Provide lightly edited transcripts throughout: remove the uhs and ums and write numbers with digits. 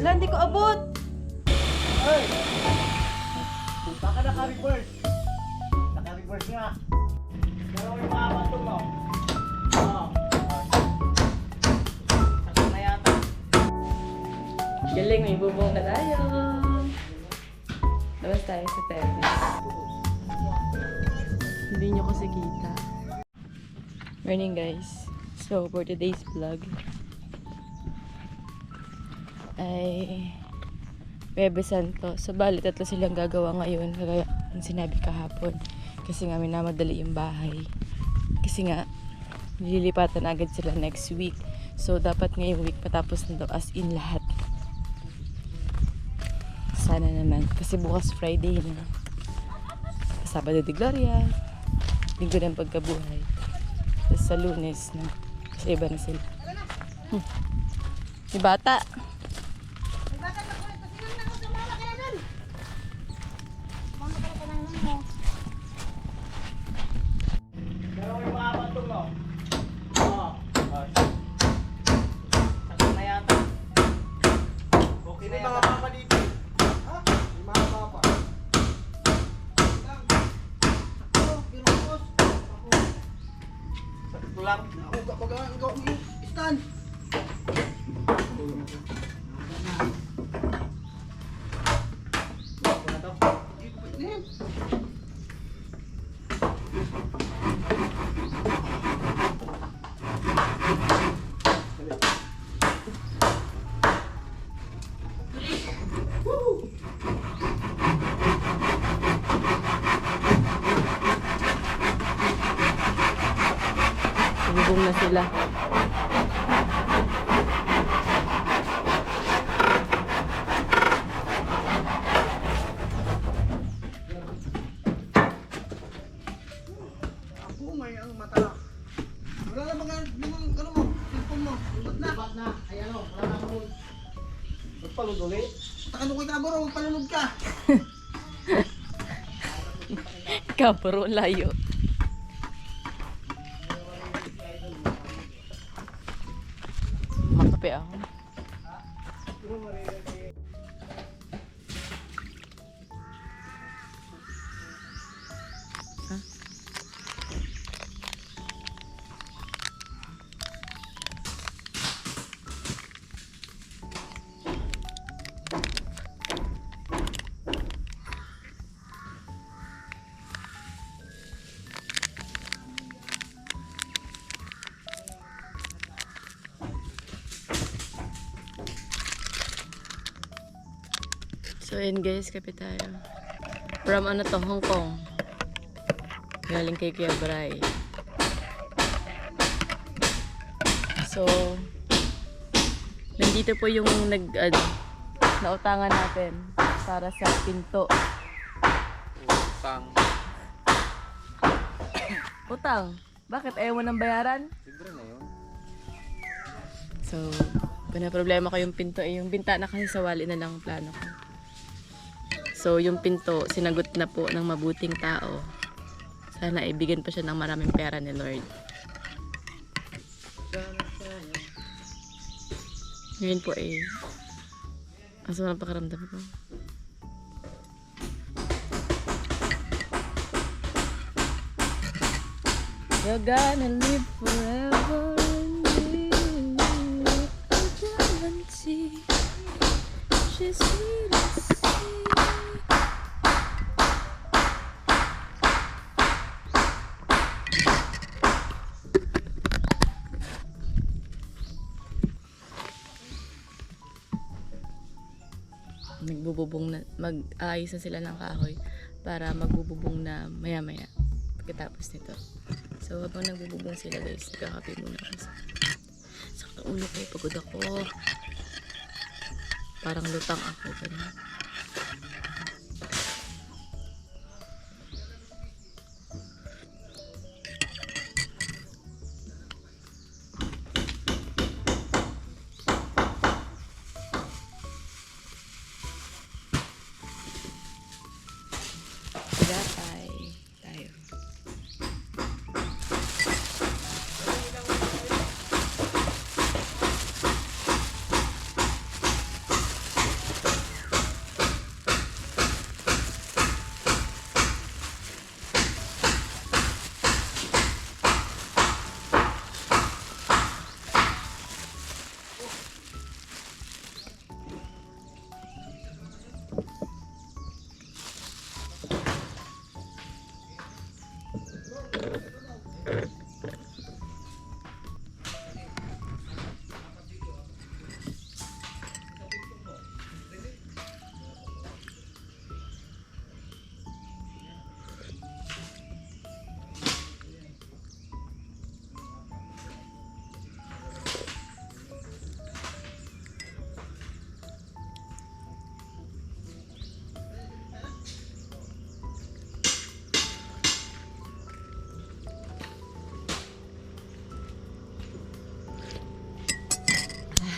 Wala, hindi ko abot. Ay! Baka naka-reverse. Naka-reverse nga. Pero may makakatong mo. Oo. Sakit na yata. Galing, may bubong na tayo. Labas tayo sa tennis. Hindi nyo kasi kita. Morning guys. So for today's vlog ay Bebe Santo. So bali tatlo silang gagawa ngayon. Kaya ang sinabi kahapon. Kasi nga minamadali yung bahay. Kasi nga nililipatan agad sila next week. So dapat ngayong week matapos na daw as in lahat. Sana naman. Kasi bukas Friday na. Sabado de Gloria. Linggo ng pagkabuhay. Tapos sa Lunes na. Kasi iba na sila. May bata. Pero may makakatong mo. Oo. Sakit na yata. Okay na yata. Papa dito. Ha? May mga papa. Sakit ko lang. Stand! Ako na to. Bubong na sila. Ako may ang mata. Wala na mga ano mo, cellphone mo. Ulat na. Dapat na. Ay ano, wala na ako. Magpalod ulit. Takano kay Taboro, magpalunod ka. Ikaw, puro layo. Makape ako. Huh? So yun guys, kape tayo. From ano to, Hong Kong. Galing kay Kuya Bray. So, nandito po yung nautangan natin para sa pinto. Utang. Utang? Bakit? Ayaw mo ng bayaran? Libre na yun. So, kung na problema ko yung pinto, yung bintana kasi sa wali na lang ang plano ko. So, yung pinto, sinagot na po ng mabuting tao. Sana ibigyan pa siya ng maraming pera ni Lord. Ngayon po eh, ang sama ng pakiramdam ko. You're gonna live forever in me. I guarantee she's sweet as sea. Magbububong na, mag-aayos na sila ng kahoy para magbububong na maya-maya pagkatapos nito. So habang nagbububong sila guys, nagkakape muna kasi sakit ang ulo ko, pagod ako, parang lutang ako ganun. Gapay tayo.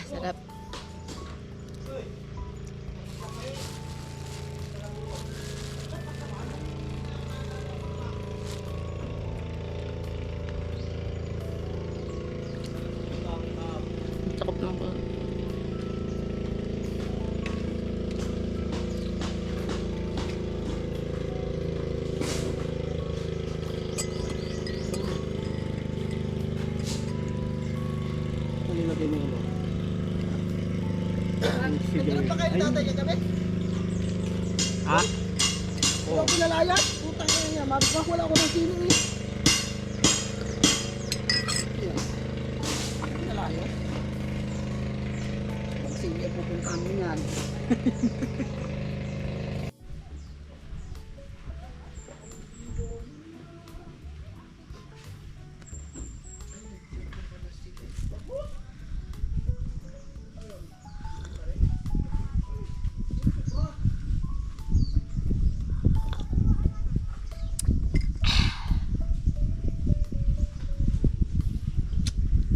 Sarap. Sakop ng po. Ano nilagay mo yun? Nagkaroon pa kayo tatay kagabi? Ha? Ikaw pinalayas? Putang ina niya, mabigyan wala ako ng sino eh. Pinalayas? Magsili po kung kami yan.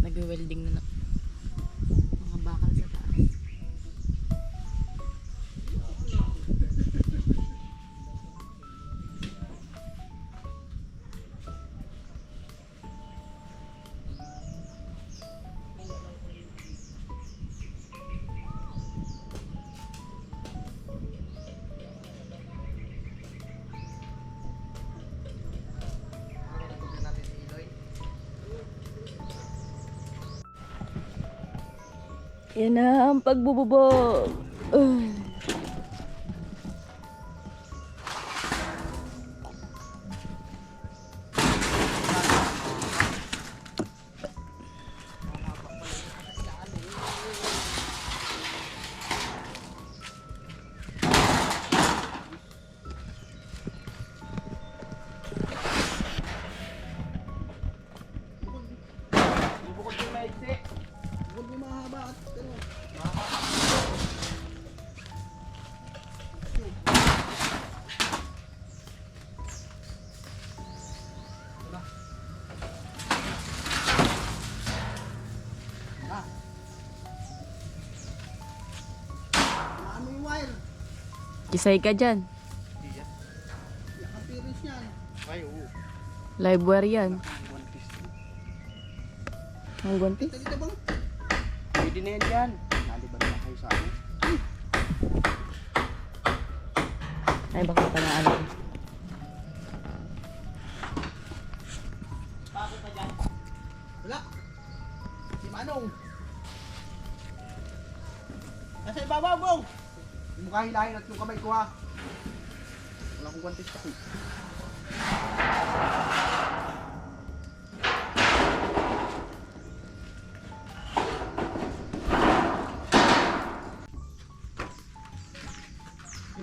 Nag-welding na mga bakal sa taas. Yan na ang pagbububog. Bukod yung maiksi. Huwag mo mahaba at ano. Ano yung wire? Kisay ka dyan. Yung appearance niyan. Ay, oo. Live wire yan. Ang guwanti. Ito dito bang? Pwede na yan dyan. Nalibad na kayo sa akin. Ay, baka pa na ano. Wala. Si Manong. Nasa ibabaw, bong. Yung mukha hilahin at yung kamay ko ha. Wala akong guwantes kasi.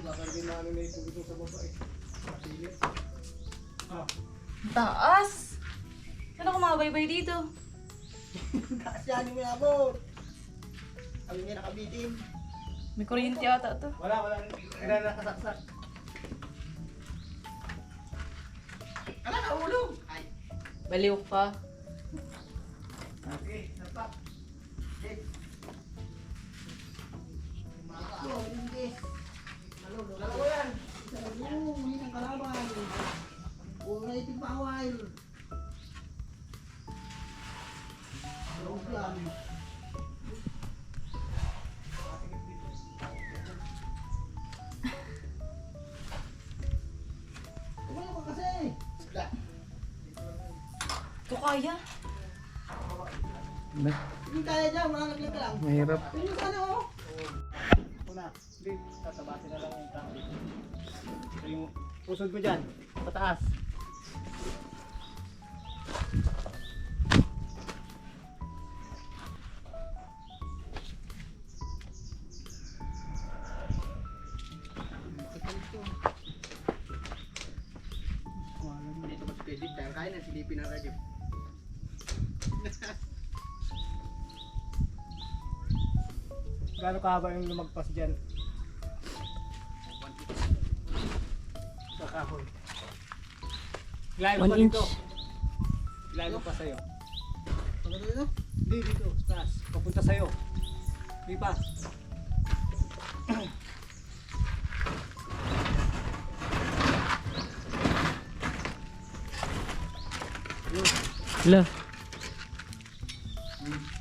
Bakargin na ano na yung tubig sa baba eh. Masilip. Taas! Saan ako makabaybay dito? Taas yan yung minabot. Kami niya nakabitin. May kuryente ata to. Wala. Wala nakasaksak. Ala, nahulog! Ay. Baliw ka. Okay, sapak. Oh, hindi. Dalawa yan. Oo, hindi ng kalaban. Oo, native power. Loob yan. Tumayo ka kasi. Ito kaya? Hindi kaya dyan, malalaglag ka lang. Mahirap. Yun yung sana oh. Una, hindi. Tatabasin na lang yung tao dito. Yung pusod mo dyan. Pataas. Dito ba si Pedit? Kaya kaya na silipin ang radyo. Gaano kahaba yung lumagpas dyan? Sa kahoy. Ilalim 1 pa inch. dito. Ilalim pa sa'yo. Pagkano dito? Hindi, dito. Taas. Papunta sa'yo. Di pa. Hala.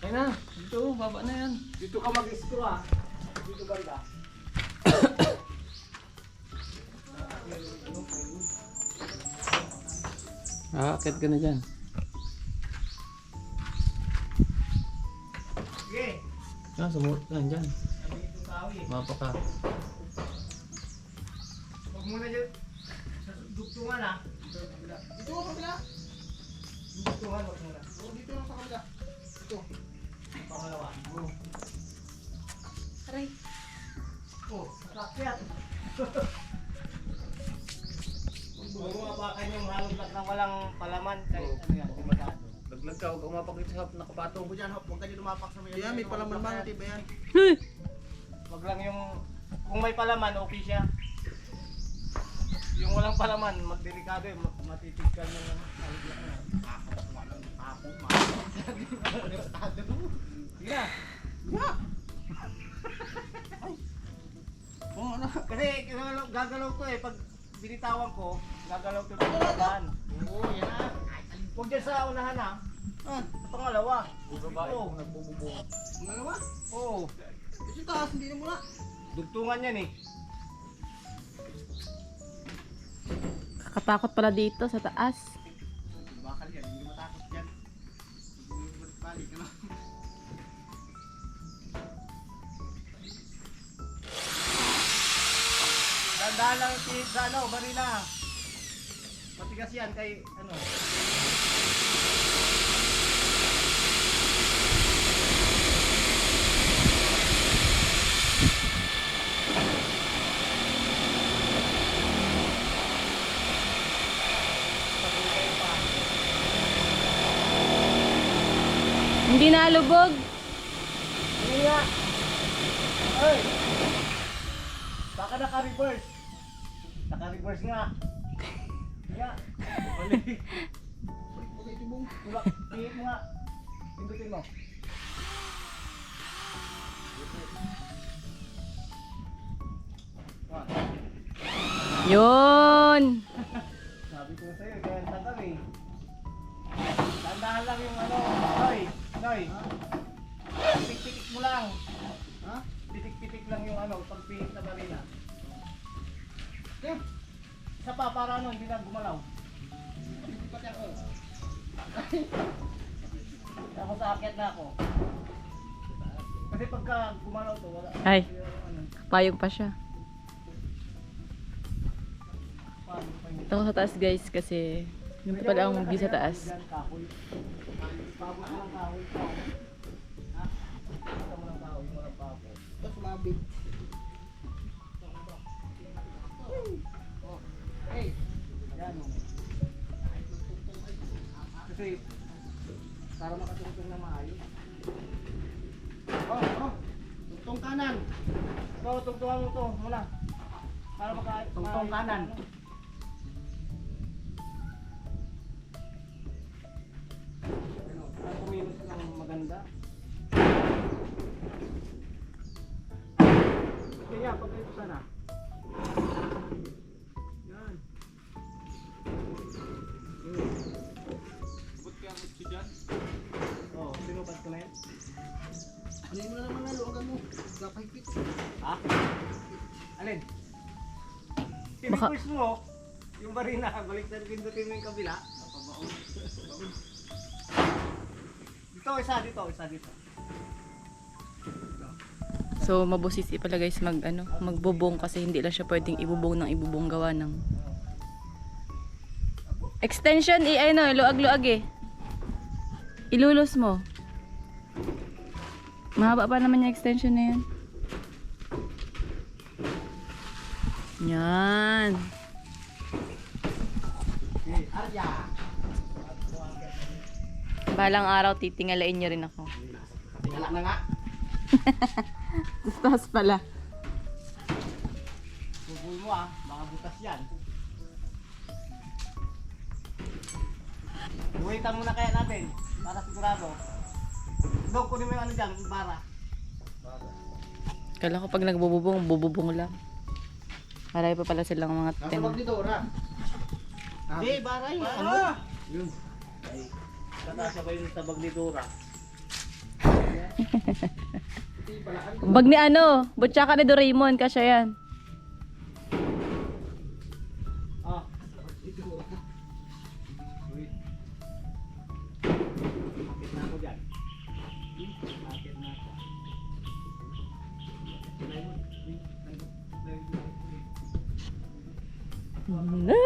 Kaya na. Dito, baba na yan. Dito ka mag-screw ah. Dito banda. Akit ka na dyan. Sige. Sumulot ka dyan. Dito kawi. Mapa ka. Huwag muna dyan. Sa dugtungan ah. Dito ako kabila. Dugtungan, huwag muna. Oo, dito lang sa kabila. Ito. Pangalawa. Aray. Oh, sakit. Huwag mo apakan yung halong lak na walang palaman. Kahit ano yan, kumagano. Laglag ka, huwag umapakit sa hap, nakapatong. Huwag dyan, Hop. Huwag kayo lumapak sa may... Yan, may palaman ba? Diba yan? Wag lang yung kung may palaman okay siya. Yung walang palaman, magdelikado eh, matitigkan yung alugyak na. Sige na. Oo, ano? Kasi gagalaw to eh, pag binitawan ko, gagalaw to yung palaman. Oo, yan na. Huwag dyan sa unahan ha. Ah, Pangalawa. Babae Oo. kung nagbububong. ang dalawa? Oo. Kasi taas, hindi na muna. Dugtungan yan eh. Kakatakot pala dito sa taas. Bakal yan, hindi matakot yan. Balik ka lang. Dandahan lang sa ano, barila. Matigas yan kay ano. Hindi nalubog. Hindi nga. Ay! Baka naka-reverse. Naka-reverse nga. Hindi nga. Balik. Okay, tibong. Tulak. Pihit mo nga. Pindutin mo. Ah, Yun. sabi ko sa'yo, kaya tagal eh. Dandahan lang yung ano. Noy. Noy. Pitik-pitik mo lang. Ha? Pitik-pitik lang yung ano, pagpihit na barila. Eh, Isa pa, para ano, hindi na gumalaw. pati ako. Ako sa akyat na ako. Kasi pagka gumalaw to, wala. Ay. Ano, Payong pa siya. paano pa yun? Ito sa taas guys kasi yun pa pala ang view sa taas. Diyan, kahoy. Pabot mo ng kahoy. Ha? Pabot mo ng kahoy, walang pabot. Tapos mabig. Hey! Ayan o. Kasi, para makatungtong na maayos. Oh, oh. Tungtong kanan. Ito, tungtungan mo ito muna. Para Tungtong kanan. Para kumilos ng maganda. Kaya, pag ito sana. Yan. Bukod ka ang utsi dyan. Oh, sinukat ko na yan. Ano mo na naman na luwagan mo? Kapahigpit. Ha? Alin? Baka- Pinipus mo, yung barina, baliktad pindutin mo yung kabila. Dito, isa dito. So mabusis pala guys magbubong kasi hindi lang siya pwedeng ibubong ng ibubong gawa ng extension luag-luag eh. Ilulos mo. Mahaba pa naman yung extension na yan. Yan. Okay, Arya. Balang araw titingalain niyo rin ako. Tingala na nga. Taas pala. Subuy mo ah, baka butas yan. Buhitan muna kaya natin, para sigurado. Dog, kunin mo yung ano dyan, yung bara. Kala ko pag nagbububong, bububong lang. Marami pa pala silang mga Nasa tema. bag ni Dora. Hindi, baray. Ano? Yun. Ay, kakasya ba yung tabag ni Dora? Bag ni ano, butsaka ni Doraemon, kasya yan. Ah. Akit na ako dyan. Akit na ako. Na,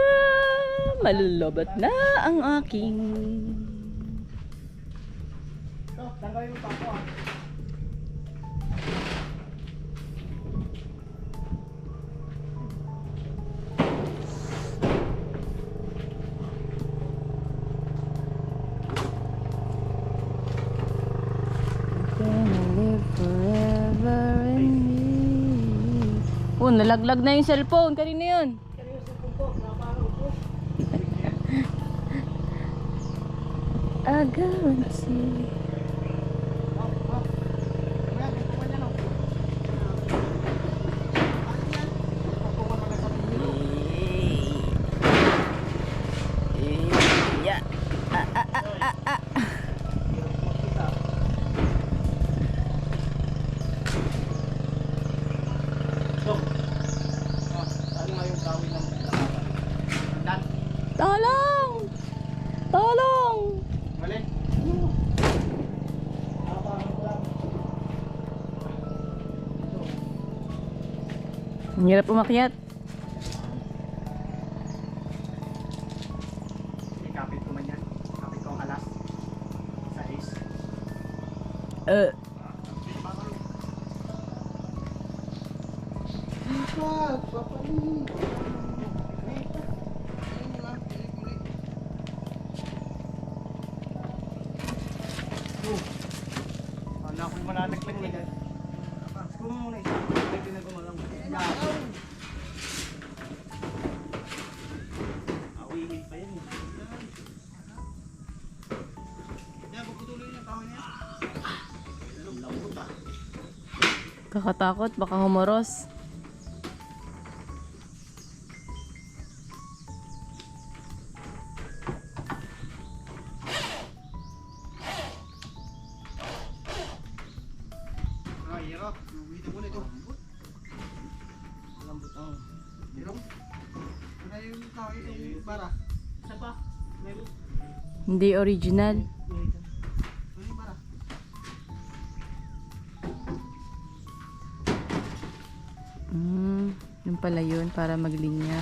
malulobot na ang aking... Ito, tanggalin mo pa ako ah. Gonna live forever in me. Oh, nalaglag na yung cellphone. Kanina yun. I guarantee. Yeah. Tolong! Tolong! Mali. Ang hirap umakyat. Ikapit ko man yan. Kapit ko ang alas. Sa is. Ano ako yung mananaglag na dyan? Gusto mo muna isa. Pwede na gumalang. Awingin pa yan. Yan, pagputuloy yung kahoy niya. Lambot ah. Kakatakot, baka humoros. Ah, hirap. Uwita mo na ito. Lambot ang. Hirap. Ano yung kahoy yung bara? Isa pa. Meron. Hindi original. Ano yung bara? Yun pala yun, para maglinya.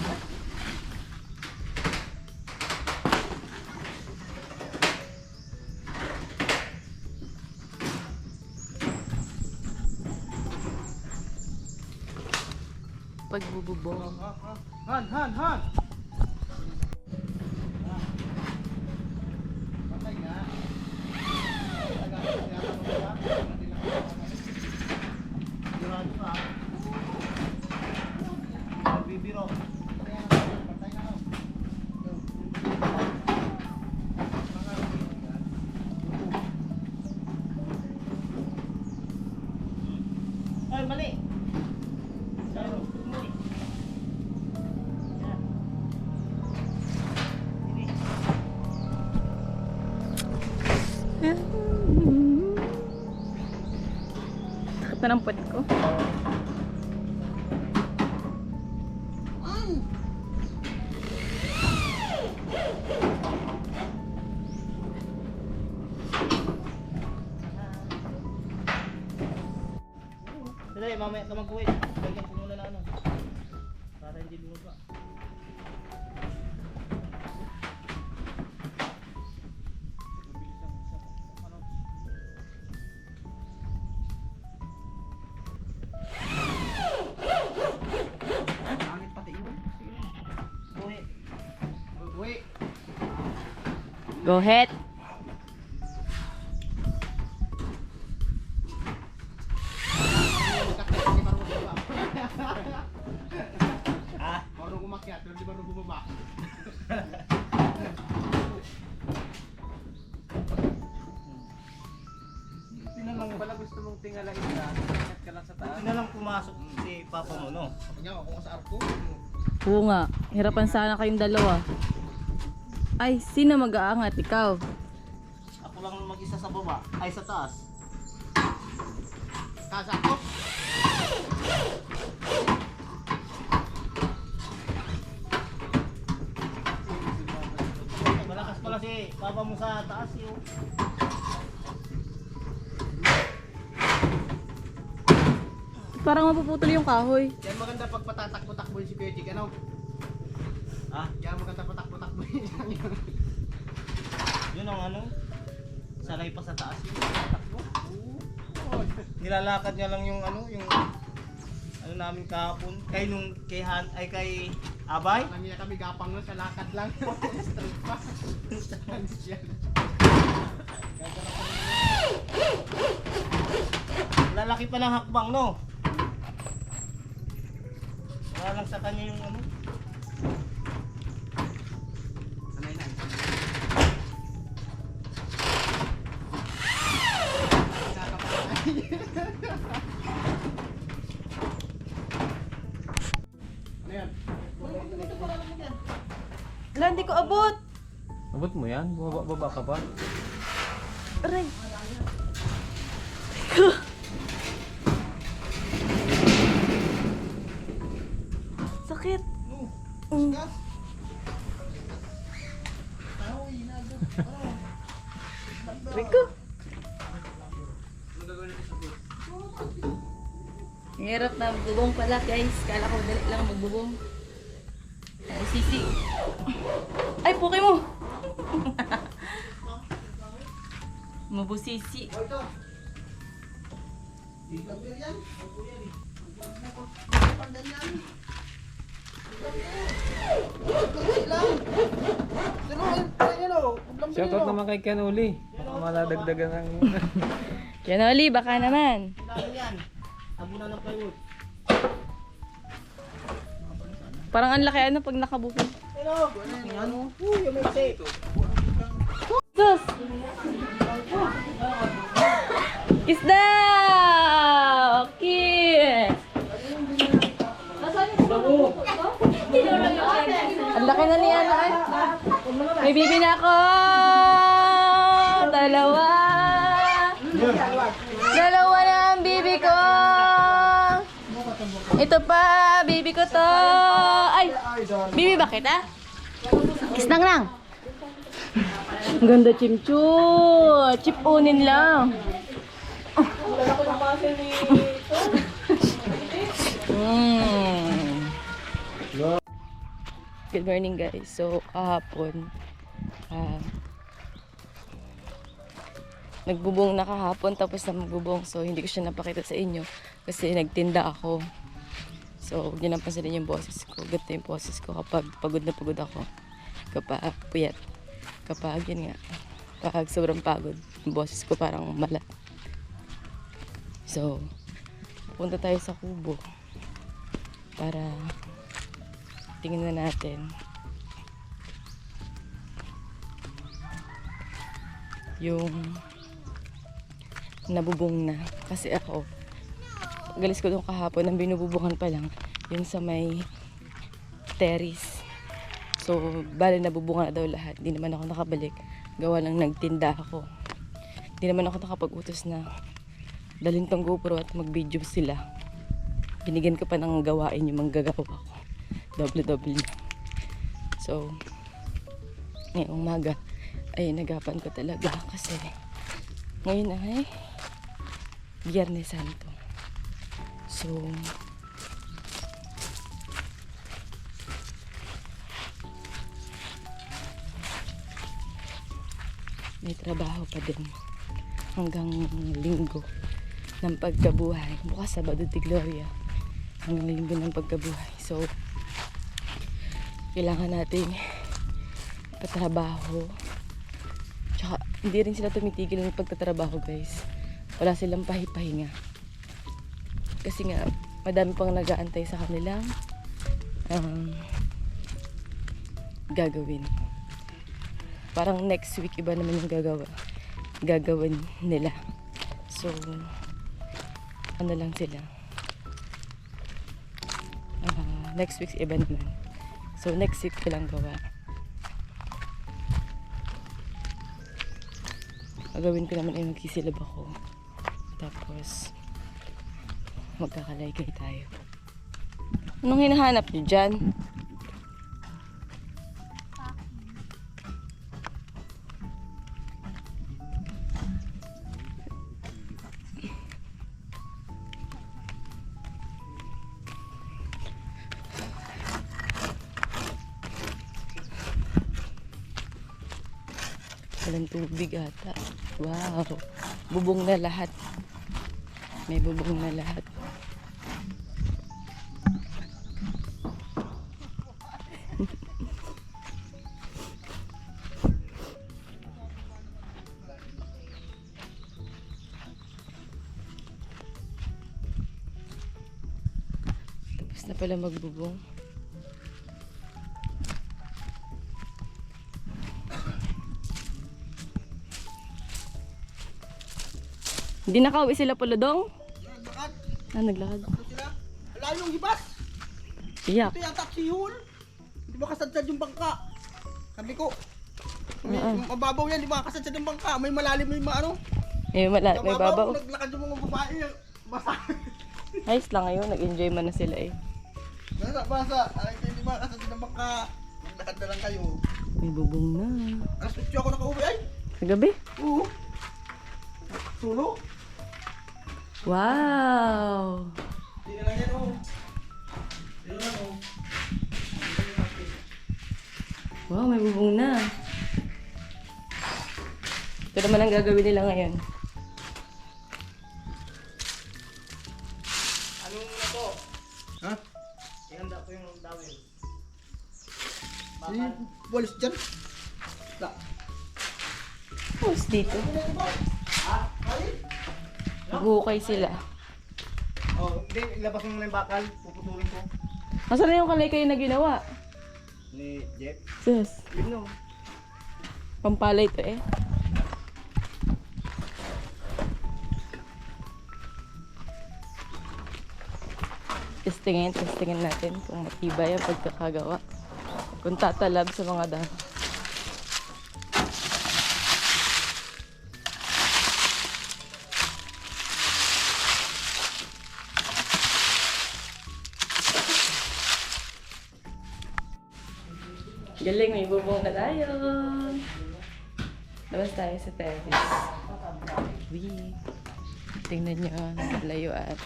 Pagbububong. Han! Han! Han! Patay nga. Sigurado ka. Bibiro. Patay na ako. Ay, mali. Tayo. Mali. Yan. Ini. Takot na ng puwet ko. Dali, mamaya ka mag-uwi. Lagyan ko muna na ano. Para hindi bumaba. Mabilis lang siya. Ano? Langit pati yun. Sige na. Uwi. Uwi. Go ahead. Ah, Marunong umakyat, pero di marunong bumaba. Tinanong pala gusto mong tingalain ka. Ingat ka lang nasa taas. Buti na lang pumasok si Papa mo, no? Sabi niya, ako nga sa arko. Oo nga, hirapan sana kayong dalawa. Ay, sino mag-aangat? Ikaw. Ako lang mag-isa sa baba, ay sa taas. Kasa ako. Malakas pala si Papa mo sa taas, yun. Parang mapuputol yung kahoy. Yan maganda pag patatakbo-takbo si Kuya Jig, ano? Ha? Yan maganda patakbo-takbo yun. Yun ang ano? Sanay pa sa taas yun. Takbo. Nilalakad niya lang yung ano, yung ano namin kahapon. Kay nung kay Han, ay kay Abay. Lang niya kami gapang na sa lakad lang. Straight pa. Yan. Lalaki pa ng hakbang, no? Wala lang sa kanya yung ano. Sanay na. Ano yan? Wala, hindi ko abot. Abot mo yan? Baba ka pa? Aray. Sakit. Rico. Ang hirap na magbubong pala guys. Kala ko dali lang magbubong. Ay, sisi. Ay, puki mo. Mabusisi. Oh, ito. Ilagay yan. Pandan yan. Ilagay lang. Sino, yan o. Shoutout naman kay Kanuli. Baka maladagdagan ng... Yan Oli, baka naman. Kailangan yan. Abunan ng plywood. Parang ang laki ano pag nakabuko. Hello. Ano? Yung may safe. Sus! Isda! Okay! Ang laki na niya na ay. May bibi na ako! Dalawa! Dalawa na ang bibi ko! Ito pa, bibi ko to! Ay! Bibi ba kita? Kisnang lang! Ang ganda chimchu! Chipunin lang! Good morning guys. So kahapon nagbubong na kahapon tapos na magbubong, so hindi ko siya napakita sa inyo kasi nagtinda ako. So huwag niyo nang pansinin yung boses ko. Ganito yung boses ko kapag pagod na pagod ako, kapag puyat, kapag yun nga, kapag sobrang pagod yung boses ko parang malat. So pupunta tayo sa kubo para tingnan na natin yung nabubong na. Kasi ako, galis ko doon kahapon, ang binububungan pa lang yung sa may terrace. So, bali nabubungan na daw lahat. Hindi naman ako nakabalik. Gawa lang nagtinda ako. Hindi naman ako nakapag-utos na dalhin tong GoPro at mag-video sila. Binigyan ko pa ng gawain yung manggagawa ko. Double. So, ngayong umaga ay nagapan ko talaga kasi ngayon ay Biyernes Santo. So, may trabaho pa din hanggang linggo ng pagkabuhay. Bukas Sabado de Gloria hanggang linggo ng pagkabuhay. So, kailangan natin patrabaho. Tsaka, hindi rin sila tumitigil ng pagtatrabaho guys. Wala silang pahipahinga. Kasi nga, madami pang nag-aantay sa kanilang gagawin. Parang next week iba naman yung gagawin nila. So, ano lang sila. Next week's iba naman. So next week ko lang gawa. Gagawin ko naman ay magsisilab ako. Tapos magkakalaygay tayo. Anong hinahanap niyo dyan? Walang tubig ata. Wow. Bubong na lahat. May bubong na lahat. Tapos na pala magbubong. Hindi nakauwi sila pala dong? Naglakad. Naglakad. Ano sila? Layong hibas. Iyak. Ito yung taxi hole. Di ba kasadsad yung bangka? Sabi ko, yung mababaw yan, di ba kasadsad yung bangka? May malalim, may maano. May babaw. Naglakad yung mga babae. Basa. Ayos lang ngayon. Nag-enjoy man na sila eh. Basa. Ay, di ba kasadsad yung bangka? Naglakad na lang kayo. May bubong na. Alas 8 ako nakauwi ay. Sa gabi? Oo. Sulo. Wow! Hindi na lang yan oh. Hindi na lang oh. Wow, may bubong na. Ito naman ang gagawin nila ngayon. Anong na to? Ha? Ihanda ko yung dawil. Walis dyan. La. Tapos dito. Ha? Ay? Maghukay sila. Oh, hindi. Ilabas mo muna yung bakal. Puputulin ko. Asan na yung kalaykay na ginawa? Ni Jeff. Sus, Yun no. pampalay to eh. Testingin natin kung matibay ang pagkakagawa. Kung tatalab sa mga dahon. Galing, may bubong na tayo. Labas tayo sa terrace. Uy, tingnan nyo, layuan.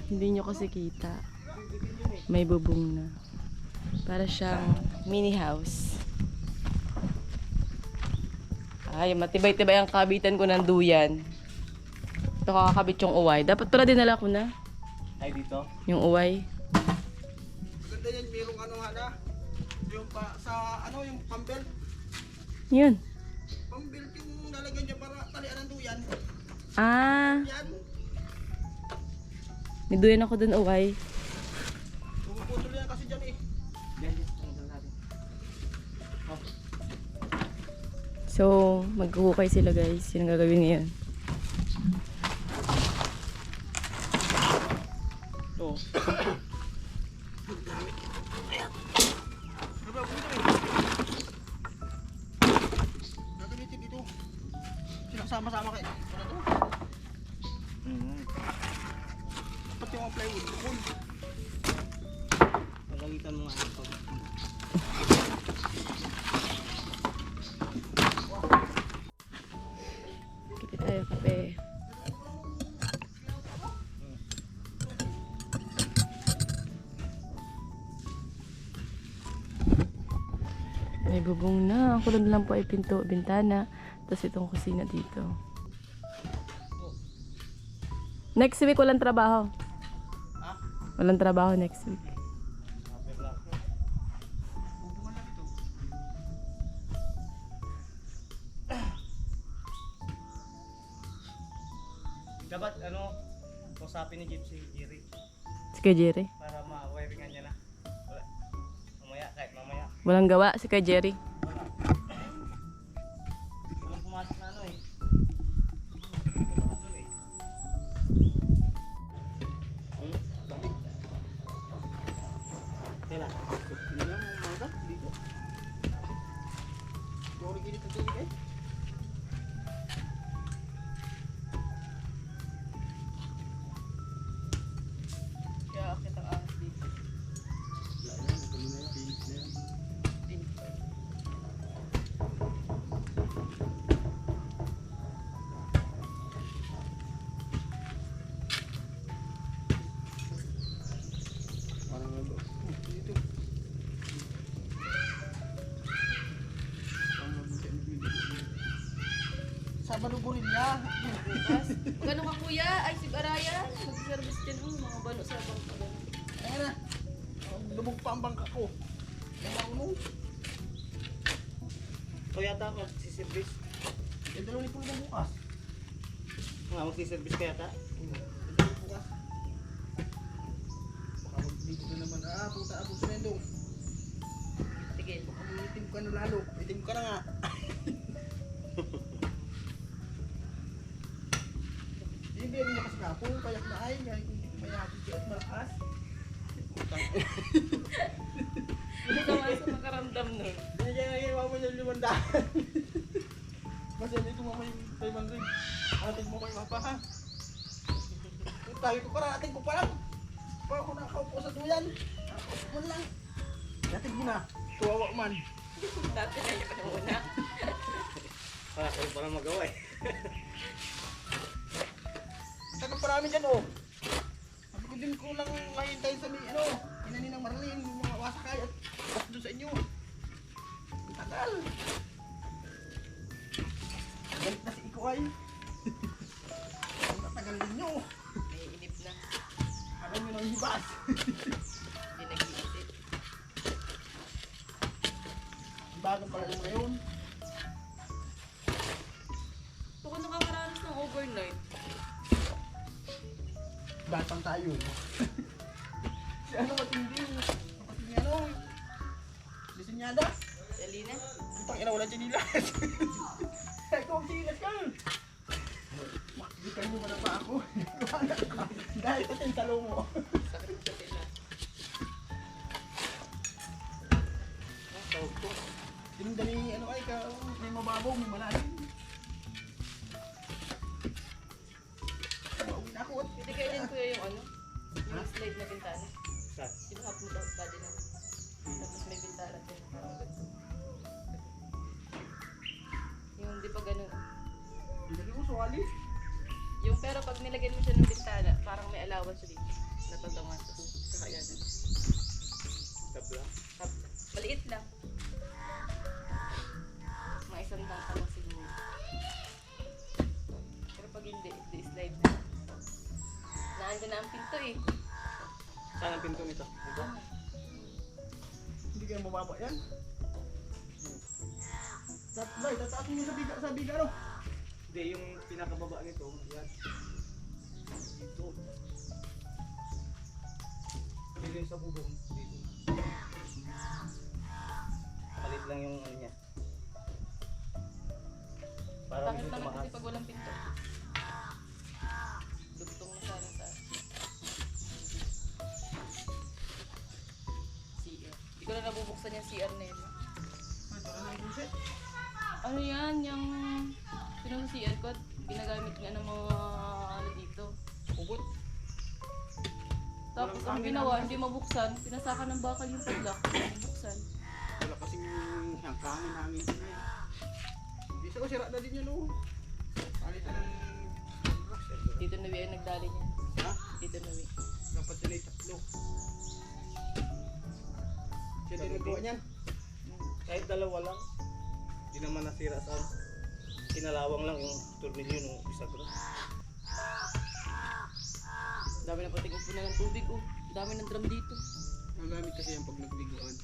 Hindi nyo kasi kita. May bubong na. Para siyang mini house. Ay, matibay-tibay ang kabitan ko ng duyan. Ito kakakabit yung uway. Dapat pala dinala ko na. Ay dito. Yung uway. Ganda yan, merong ano hana. Yung pa, sa ano yung pambelt. Yun. Pambelt yung nalagyan niya para talian ng duyan. Ah, Yan. may duyan ako dun uway. Puputol yan kasi dyan eh. So, maghuhukay sila guys. Yun ang gagawin ngayon. To. Gagamitin dito. Sinasama-sama kayo. Ano to? Pati yung plywood. Bukol. Pagalitan mo nga ito. Kape tayo, kape. May bubong na. Ang kulong lang po ay pinto, bintana. Tapos itong kusina dito. Next week walang trabaho. Ha? Walang trabaho next week. Dapat ano, kusapin ni Jeep si Jerry Si Kuya Jerry. para ma-wiringan niya na. Wala. Mamaya, kahit mamaya. Walang gawa si Kuya Jerry. Sa baluburin niya. Bukas. Magkano ka kuya? Ay, si Arayan. Mag-service din. Oh, mga balo sa bangka. Ayan na. Lumog pa ang bangka ko. Ayan ako mo. O yata magsiservice. Yung dalawa ni Pulo na bukas. Nga, magsiservice ka yata. Bukas. Baka magbibig na naman. Puta ako sa nendong. Tigil. Itim ka na lalo. Itim ka na nga. Hindi rin niya kasi kapong. Kayak na ay. Kaya kung mayabig siya at malakas. Hindi ka sa makaramdam nun. Binigyan na yung mama niya 500. Kasi hindi ko mama yung 500. Atin mo kayo mapa ha. Tayo ko para atin ko pa lang. Para ako nakaupo sa duyan. Nakaupo mo lang. Atin mo na. Tuwawa man. Dati na yun na muna. Para kayo pala magawa eh. Tagal pa namin dyan oh. Sabi ko din ko lang mahintay sa ano. Inani ng Marlene. Yung mga wasakay at basta doon sa inyo. Ang tagal. Galit na si Iko ay. Ang tatagal ninyo. May inip na. Alam nyo nang hibas. Hindi nag-iisip. Bago pala yung ngayon. Ako nakakaranas ng overnight. Batang tayo. Si ano matindi. Kapatid niya ano. Disenyada. Si Alina? Itang ina walang chinilas. Ikaw ang chinilas ka. Makikita mo na pa ako. Dahil ito yung talo mo. Sakit sa sila. Tawag ko. Tinunda ni ano ay ka. May mababaw, may malalim. Mauwi na ako. Hindi kayo din kuya yung ano? Yung slide na bintana. Sa? Di ba half mo daw body na? Tapos may bintana din. Parang ganito. Yung di pa ganun. Hindi ko suwali. Yung pero pag nilagyan mo siya ng bintana, parang may allowance siya dito. Natatangan sa kaya na. Tabla. Maliit lang. Mga isang tangka lang siguro. Pero pag hindi, slide na. Naandyan na ang pinto eh. Saan ang pinto nito? Dito? Hindi kayo mababa yan. Bay, tataas mo sa biga no? Hindi, yung pinakababa nito. Yan. Dito. Dito yung sa bubong. Dito. Palit lang yung ano niya. Para Bakit hindi naman kasi tumaas. pag walang pinto? Dugtong na sana sa CR. Hindi ko na nabubuksan yung CR na yun. Ito na lang yung set. Ano yan? Yung pinong CR ko, ginagamit nga ng mga ano dito. Ugot. Tapos Walang ang hangin ginawa, naman. hindi mabuksan. Pinasakan ng bakal yung padlock. Hindi mabuksan. Wala kasing hangin. Isa ko sira na din yan oh. Palitan ng brush. Dito na ang nagdali niya. Ha? Dito na Dapat sila yung tatlo. Siya din nagawa niyan. Kahit dalawa lang. Hindi naman nasira sa kinalawang lang yung tornilyo nung isa ko. Dami na pating upo na ng tubig oh. Dami ng drum dito. Ang gamit kasi yan pag nagbiguan.